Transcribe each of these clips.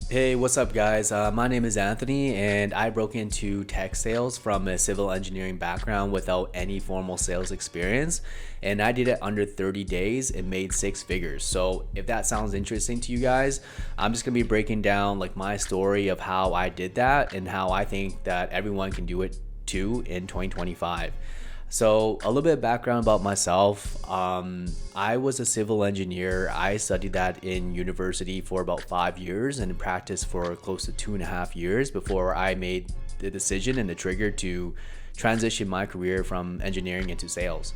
Hey, what's up, guys? My name is Anthony, and I broke into tech sales from a civil engineering background without any formal sales experience. And I did it under 30 days and made six figures. So, if that sounds interesting to you guys, I'm just gonna be breaking down like my story of how I did that and how I think that everyone can do it too in 2025. So, a little bit of background about myself. I was a civil engineer. I studied that in university for about 5 years and practiced for close to 2.5 years before I made the decision and the trigger to transition my career from engineering into sales.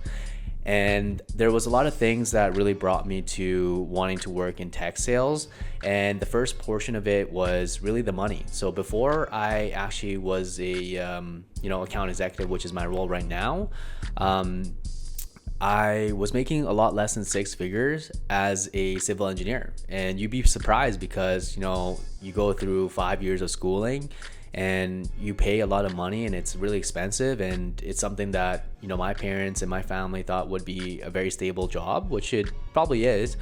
And there was a lot of things that really brought me to wanting to work in tech sales. And the first portion of it was really the money. So before I actually was a account executive, which is my role right now, um, I was making a lot less than six figures as a civil engineer. And you'd be surprised because, you go through 5 years of schooling and you pay a lot of money and it's really expensive. And it's something that, my parents and my family thought would be a very stable job, which it probably is,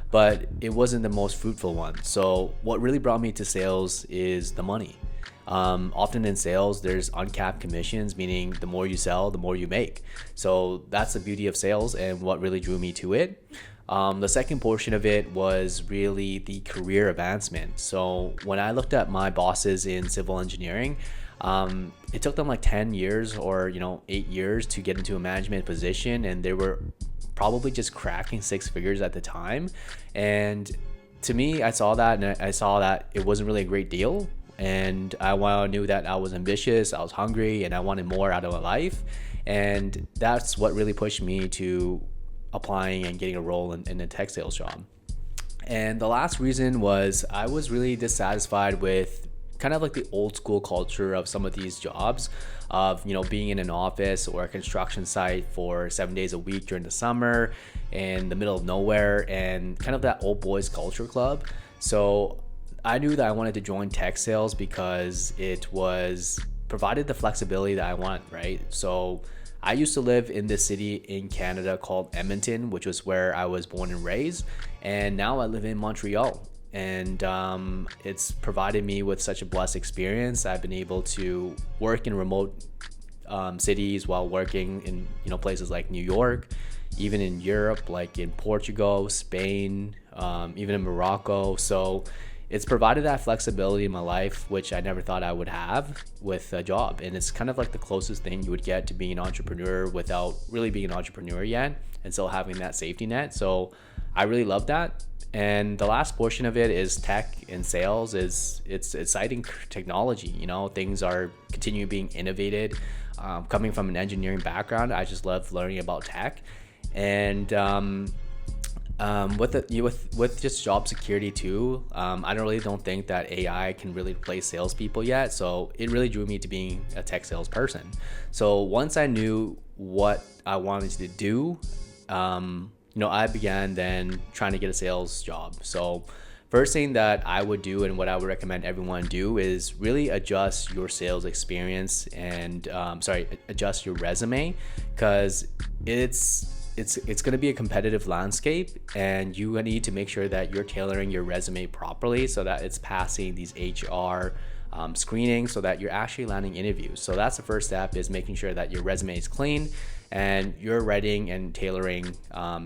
but it wasn't the most fruitful one. So what really brought me to sales is the money. Often in sales, there's uncapped commissions, meaning the more you sell, the more you make. So that's the beauty of sales and what really drew me to it. The second portion of it was really the career advancement. So when I looked at my bosses in civil engineering, it took them like 10 years or 8 years to get into a management position, and they were probably just cracking six figures at the time. And to me, I saw that and I saw that it wasn't really a great deal. And knew that I was ambitious, I was hungry, and I wanted more out of my life. And that's what really pushed me to applying and getting a role in a tech sales job. And the last reason was I was really dissatisfied with kind of like the old school culture of some of these jobs of being in an office or a construction site for 7 days a week during the summer in the middle of nowhere, and kind of that old boys culture club. So I knew that I wanted to join tech sales because it was provided the flexibility that I want, right? So I used to live in this city in Canada called Edmonton, which was where I was born and raised. And now I live in Montreal. And it's provided me with such a blessed experience. I've been able to work in remote cities while working in places like New York, even in Europe, like in Portugal, Spain, even in Morocco. So it's provided that flexibility in my life, which I never thought I would have with a job. And it's kind of like the closest thing you would get to being an entrepreneur without really being an entrepreneur yet, and still having that safety net. So I really love that. And the last portion of it is tech and sales. It's exciting technology. Things are continue being innovated. Coming from an engineering background, I just love learning about tech. And with just job security too, I don't think that AI can really replace salespeople yet. So it really drew me to being a tech salesperson. So once I knew what I wanted to do, I began then trying to get a sales job. So first thing that I would do and what I would recommend everyone do is really adjust your sales experience and adjust your resume, because it's going to be a competitive landscape, and you need to make sure that you're tailoring your resume properly so that it's passing these HR screening, so that you're actually landing interviews. So that's the first step, is making sure that your resume is clean and you're writing and tailoring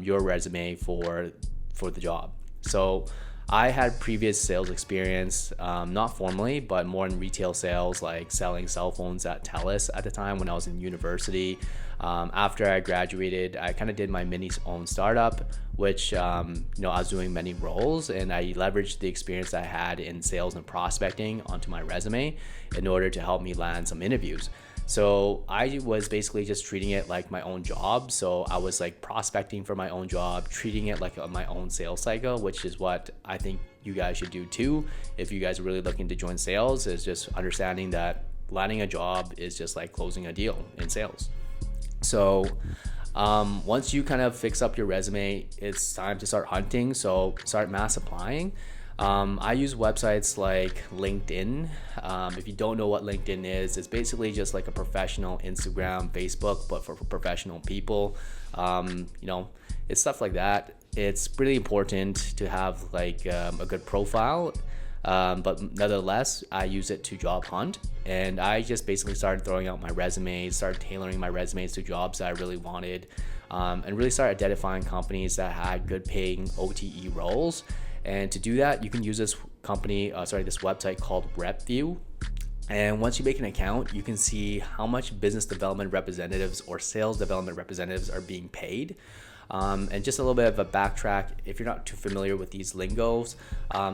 your resume for the job. So I had previous sales experience, not formally, but more in retail sales, like selling cell phones at TELUS at the time when I was in university. After I graduated, I kind of did my mini own startup, which I was doing many roles, and I leveraged the experience I had in sales and prospecting onto my resume in order to help me land some interviews. So I was basically just treating it like my own job. So I was like prospecting for my own job, treating it like my own sales cycle, which is what I think you guys should do too. If you guys are really looking to join sales, is just understanding that landing a job is just like closing a deal in sales. So once you kind of fix up your resume, it's time to start hunting. So start mass applying. I use websites like LinkedIn. If you don't know what LinkedIn is, it's basically just like a professional Instagram, Facebook, but for professional people. It's stuff like that. It's really important to have like a good profile. But nonetheless, I use it to job hunt, and I just basically started throwing out my resumes, started tailoring my resumes to jobs that I really wanted, and really started identifying companies that had good paying OTE roles. And to do that, you can use this website called RepView. And once you make an account, you can see how much business development representatives or sales development representatives are being paid. And just a little bit of a backtrack, if you're not too familiar with these lingos,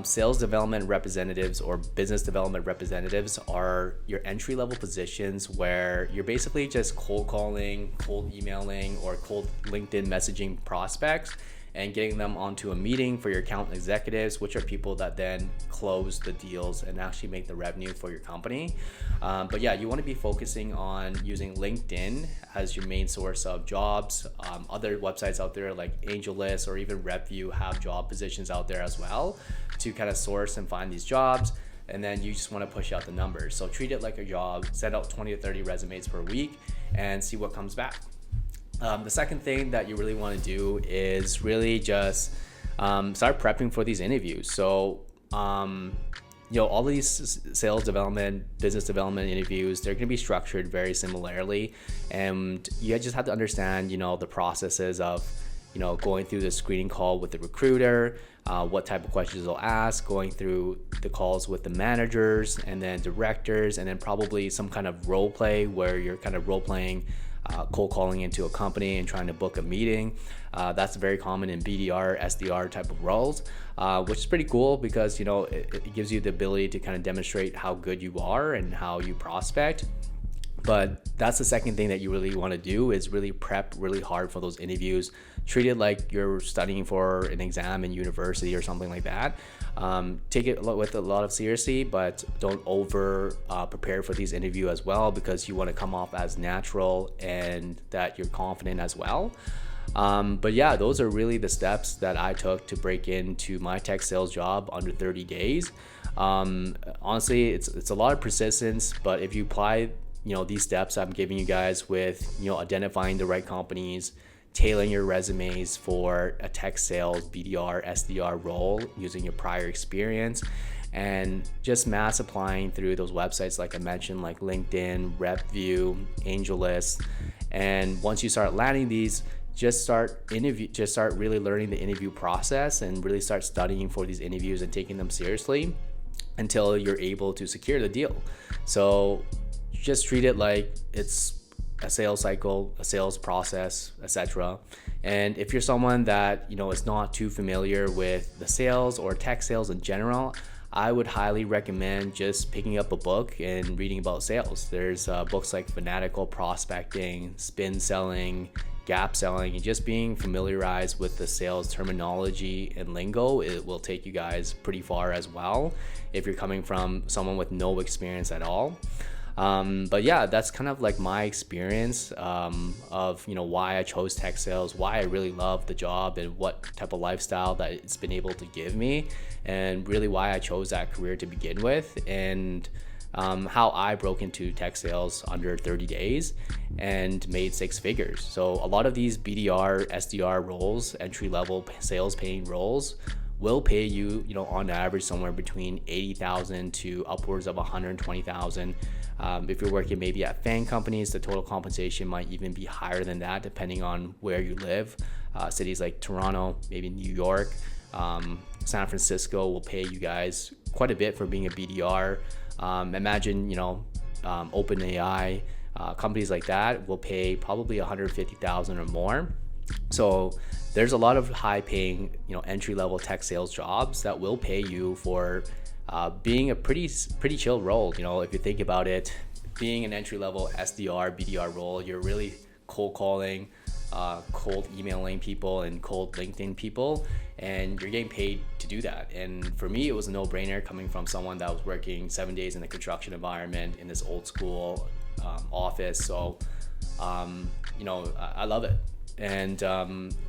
sales development representatives or business development representatives are your entry level positions where you're basically just cold calling, cold emailing, or cold LinkedIn messaging prospects and getting them onto a meeting for your account executives, which are people that then close the deals and actually make the revenue for your company. But yeah, you want to be focusing on using LinkedIn as your main source of jobs. Other websites out there like AngelList or even RepView have job positions out there as well to kind of source and find these jobs. And then you just want to push out the numbers. So treat it like a job, send out 20 to 30 resumes per week and see what comes back. The second thing that you really want to do is really just start prepping for these interviews. So, all of these sales development, business development interviews, they're going to be structured very similarly. And you just have to understand, the processes of, going through the screening call with the recruiter, what type of questions they'll ask, going through the calls with the managers and then directors, and then probably some kind of role play where you're kind of role playing cold calling into a company and trying to book a meeting. That's very common in BDR, SDR type of roles, which is pretty cool because, it gives you the ability to kind of demonstrate how good you are and how you prospect. But that's the second thing that you really want to do is really prep really hard for those interviews. Treat it like you're studying for an exam in university or something like that. Take it with a lot of seriously, but don't over prepare for these interviews as well, because you want to come off as natural and that you're confident as well. But yeah, those are really the steps that I took to break into my tech sales job under 30 days. Honestly, it's a lot of persistence, but if you apply these steps I'm giving you guys with, identifying the right companies, tailoring your resumes for a tech sales, BDR, SDR role using your prior experience, and just mass applying through those websites like I mentioned, like LinkedIn, RepView, AngelList. And once you start landing these, just start really learning the interview process and really start studying for these interviews and taking them seriously until you're able to secure the deal. So just treat it like it's a sales cycle, a sales process, etc. And if you're someone that is not too familiar with the sales or tech sales in general, I would highly recommend just picking up a book and reading about sales. There's books like Fanatical Prospecting, Spin Selling, Gap Selling, and just being familiarized with the sales terminology and lingo, it will take you guys pretty far as well if you're coming from someone with no experience at all. But yeah, that's kind of like my experience of why I chose tech sales, why I really love the job, and what type of lifestyle that it's been able to give me, and really why I chose that career to begin with, and how I broke into tech sales under 30 days and made 6 figures. So a lot of these BDR, SDR roles, entry level sales paying roles, will pay you, on average somewhere between 80,000 to upwards of 120,000. If you're working maybe at FAANG companies, the total compensation might even be higher than that, depending on where you live. Cities like Toronto, maybe New York, San Francisco will pay you guys quite a bit for being a BDR. Imagine, OpenAI, companies like that will pay probably 150,000 or more. So there's a lot of high paying, entry-level tech sales jobs that will pay you for being a pretty chill role. If you think about it, being an entry-level SDR, BDR role, you're really cold calling, cold emailing people and cold LinkedIn people, and you're getting paid to do that. And for me, it was a no-brainer coming from someone that was working 7 days in a construction environment in this old school office. So, I love it. And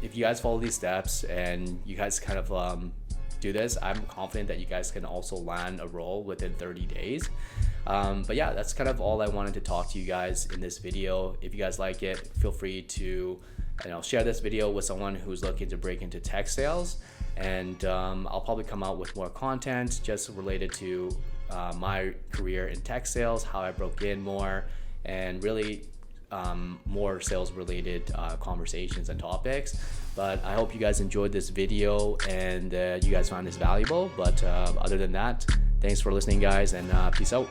if you guys follow these steps and you guys kind of do this, I'm confident that you guys can also land a role within 30 days. But yeah, that's kind of all I wanted to talk to you guys in this video. If you guys like it, feel free to share this video with someone who's looking to break into tech sales. and I'll probably come out with more content just related to my career in tech sales, how I broke in more, and really more sales related conversations and topics. But I hope you guys enjoyed this video and you guys found this valuable. But other than that, thanks for listening, guys, and peace out.